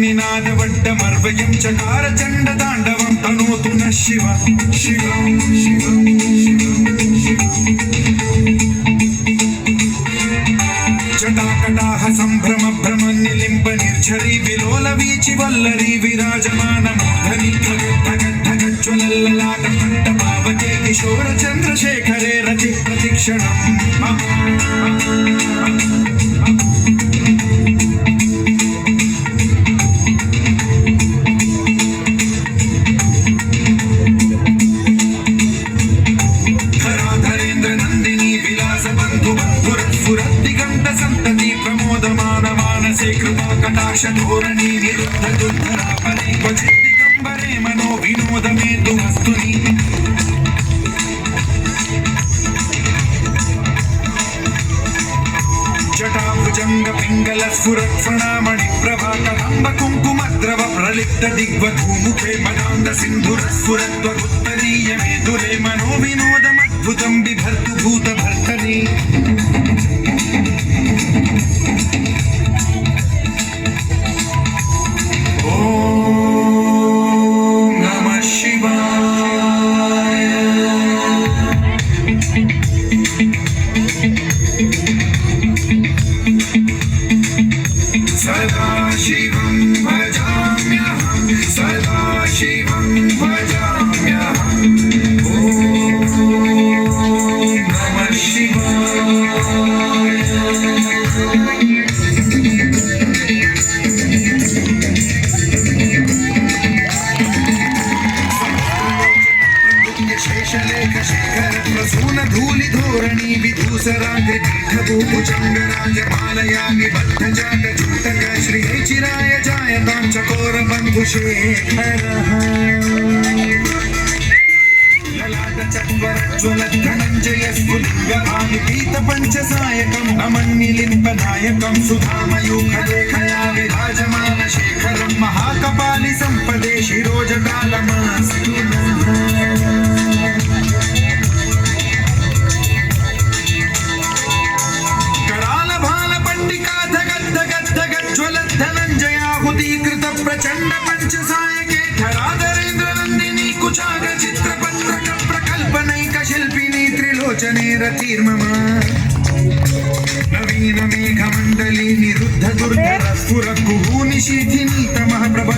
निनादवड्डमर्वयं चकारचण्डताण्डवं तनोतु नः शिव शिव जटाकटाह सम्भ्रम भ्रम निलिम्ब निर्झरी विलोल वीचि वल्लरी विराजमानमूर्धनि ज्वलल्ललाटकण्ठपावके किशोर चन्द्रशेखरे रति प्रतिक्षणम् धोरणी निरुद्ध दुर्धरापरे क्वचिद्दिगम्बरे मनो विनोदमेतु वस्तुनि जटाभुजंग पिंगल स्फुरत्फणामणि प्रभाकरंब कुंकुमद्रव प्रलिप्त दिग्वधूमुखे मदान्ध सिन्धुर स्फुरत्वरुत्तरीय मेधुरे मनो विनोदमद्भुतं बिभर्तु भूतभर्तरि सदाशिवं भजाम्यहं सदाशिवं भजाम्यहं ॐ नमः शिवाय शेषलेख शेखर प्रसून धूलि धोरणी विधूसराग्रभूभुजङ्गराजमालया निबद्ध जाटजूटक श्रिये चिराय जायतां चकोर बन्धुशेखरः ललाट चत्वर ज्वलत् धनञ्जय स्फुलिङ्गभानुपीत पञ्चसायकं नमन्निलिम्बनायकं सुधामयूखलेखया विराजमान शेखरं महाकपालि सम्पदे शिरोजटालमस्तु धनञ्जयाहुतीकृत प्रचण्ड पञ्चसायके धराधरेन्द्र नन्दिनी कुचाग चित्रपत्रक प्रकल्पनैक शिल्पिनी त्रिलोचने रतिर्मम नवीन मेघमण्डली निरुद्ध दुर्धर स्फुर कुहू निशीथिनी तमः प्रभ